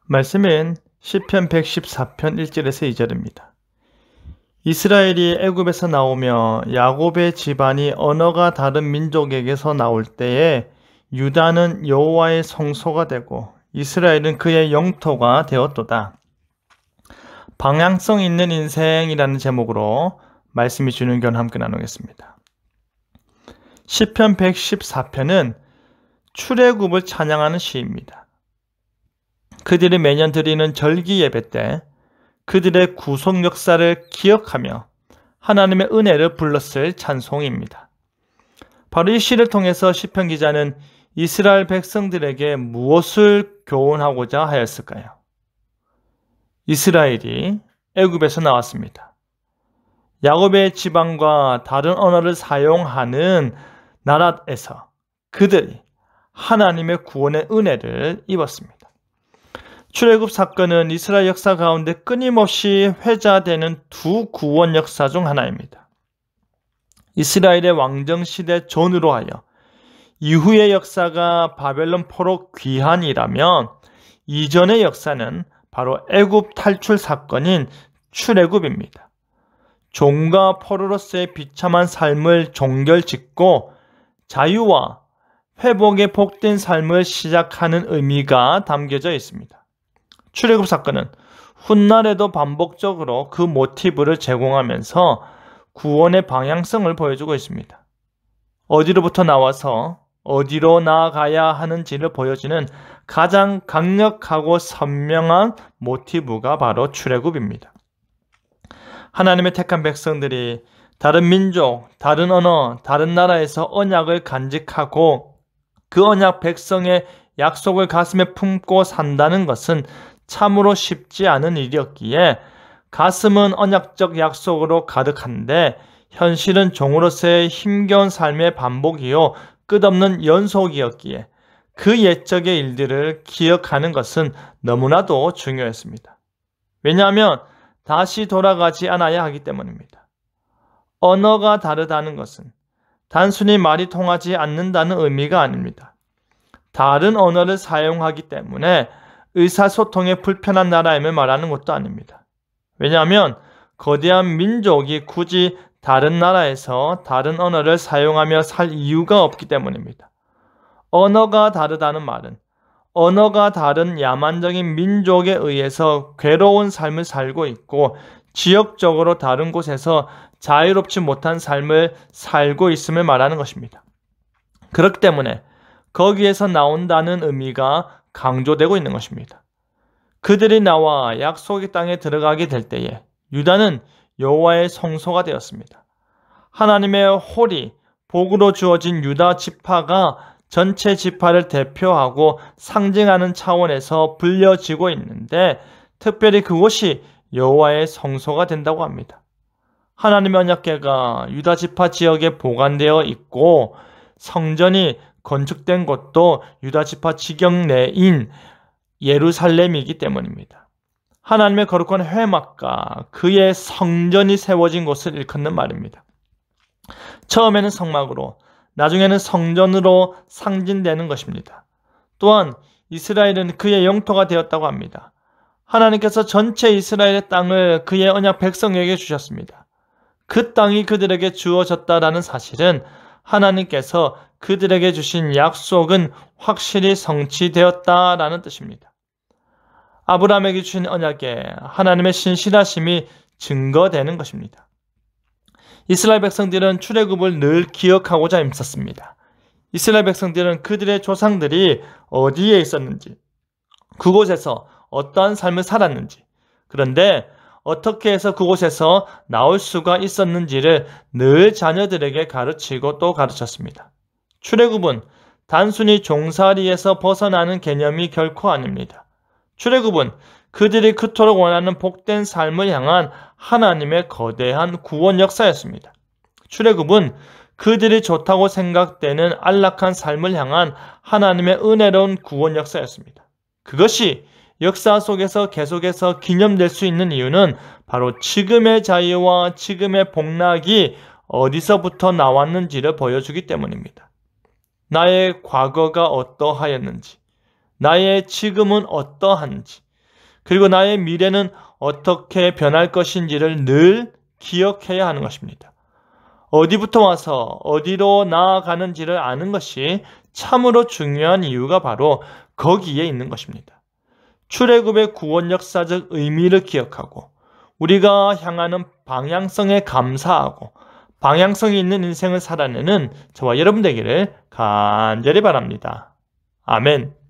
말씀은 시편 114편 1절에서 2절입니다. 이스라엘이 애굽에서 나오며 야곱의 집안이 언어가 다른 민족에게서 나올 때에 유다는 여호와의 성소가 되고 이스라엘은 그의 영토가 되었도다. 방향성 있는 인생이라는 제목으로 말씀이 주는 견 함께 나누겠습니다. 시편 114편은 출애굽을 찬양하는 시입니다. 그들이 매년 드리는 절기 예배 때 그들의 구속 역사를 기억하며 하나님의 은혜를 불렀을 찬송입니다. 바로 이 시를 통해서 시편 기자는 이스라엘 백성들에게 무엇을 교훈하고자 하였을까요? 이스라엘이 애굽에서 나왔습니다. 야곱의 지방과 다른 언어를 사용하는 나라에서 그들이 하나님의 구원의 은혜를 입었습니다. 출애굽 사건은 이스라엘 역사 가운데 끊임없이 회자되는 두 구원 역사 중 하나입니다. 이스라엘의 왕정시대 전후로 하여 이후의 역사가 바벨론 포로 귀환이라면 이전의 역사는 바로 애굽 탈출 사건인 출애굽입니다. 종과 포로로서의 비참한 삶을 종결짓고 자유와 회복의 복된 삶을 시작하는 의미가 담겨져 있습니다. 출애굽 사건은 훗날에도 반복적으로 그 모티브를 제공하면서 구원의 방향성을 보여주고 있습니다. 어디로부터 나와서 어디로 나아가야 하는지를 보여주는 가장 강력하고 선명한 모티브가 바로 출애굽입니다. 하나님의 택한 백성들이 다른 민족, 다른 언어, 다른 나라에서 언약을 간직하고 그 언약 백성의 약속을 가슴에 품고 산다는 것은 참으로 쉽지 않은 일이었기에 가슴은 언약적 약속으로 가득한데 현실은 종으로서의 힘겨운 삶의 반복이요 끝없는 연속이었기에 그 옛적의 일들을 기억하는 것은 너무나도 중요했습니다. 왜냐하면 다시 돌아가지 않아야 하기 때문입니다. 언어가 다르다는 것은 단순히 말이 통하지 않는다는 의미가 아닙니다. 다른 언어를 사용하기 때문에 의사소통에 불편한 나라임을 말하는 것도 아닙니다. 왜냐하면 거대한 민족이 굳이 다른 나라에서 다른 언어를 사용하며 살 이유가 없기 때문입니다. 언어가 다르다는 말은 언어가 다른 야만적인 민족에 의해서 괴로운 삶을 살고 있고 지역적으로 다른 곳에서 자유롭지 못한 삶을 살고 있음을 말하는 것입니다. 그렇기 때문에 거기에서 나온다는 의미가 강조되고 있는 것입니다. 그들이 나와 약속의 땅에 들어가게 될 때에 유다는 여호와의 성소가 되었습니다. 하나님의 홀이 복으로 주어진 유다 지파가 전체 지파를 대표하고 상징하는 차원에서 불려지고 있는데 특별히 그곳이 여호와의 성소가 된다고 합니다. 하나님의 언약궤가 유다 지파 지역에 보관되어 있고 성전이 건축된 곳도 유다 지파 지경 내인 예루살렘이기 때문입니다. 하나님의 거룩한 회막과 그의 성전이 세워진 곳을 일컫는 말입니다. 처음에는 성막으로 나중에는 성전으로 상징되는 것입니다. 또한 이스라엘은 그의 영토가 되었다고 합니다. 하나님께서 전체 이스라엘의 땅을 그의 언약 백성에게 주셨습니다. 그 땅이 그들에게 주어졌다라는 사실은 하나님께서 그들에게 주신 약속은 확실히 성취되었다라는 뜻입니다. 아브라함에게 주신 언약에 하나님의 신실하심이 증거되는 것입니다. 이스라엘 백성들은 출애굽을 늘 기억하고자 힘썼습니다. 이스라엘 백성들은 그들의 조상들이 어디에 있었는지, 그곳에서 어떠한 삶을 살았는지, 그런데 어떻게 해서 그곳에서 나올 수가 있었는지를 늘 자녀들에게 가르치고 또 가르쳤습니다. 출애굽은 단순히 종살이에서 벗어나는 개념이 결코 아닙니다. 출애굽은 그들이 그토록 원하는 복된 삶을 향한 하나님의 거대한 구원 역사였습니다. 출애굽은 그들이 좋다고 생각되는 안락한 삶을 향한 하나님의 은혜로운 구원 역사였습니다. 그것이 역사 속에서 계속해서 기념될 수 있는 이유는 바로 지금의 자유와 지금의 복락이 어디서부터 나왔는지를 보여주기 때문입니다. 나의 과거가 어떠하였는지, 나의 지금은 어떠한지, 그리고 나의 미래는 어떻게 변할 것인지를 늘 기억해야 하는 것입니다. 어디부터 와서 어디로 나아가는지를 아는 것이 참으로 중요한 이유가 바로 거기에 있는 것입니다. 출애굽의 구원 역사적 의미를 기억하고 우리가 향하는 방향성에 감사하고 방향성이 있는 인생을 살아내는 저와 여러분 되기를 간절히 바랍니다. 아멘.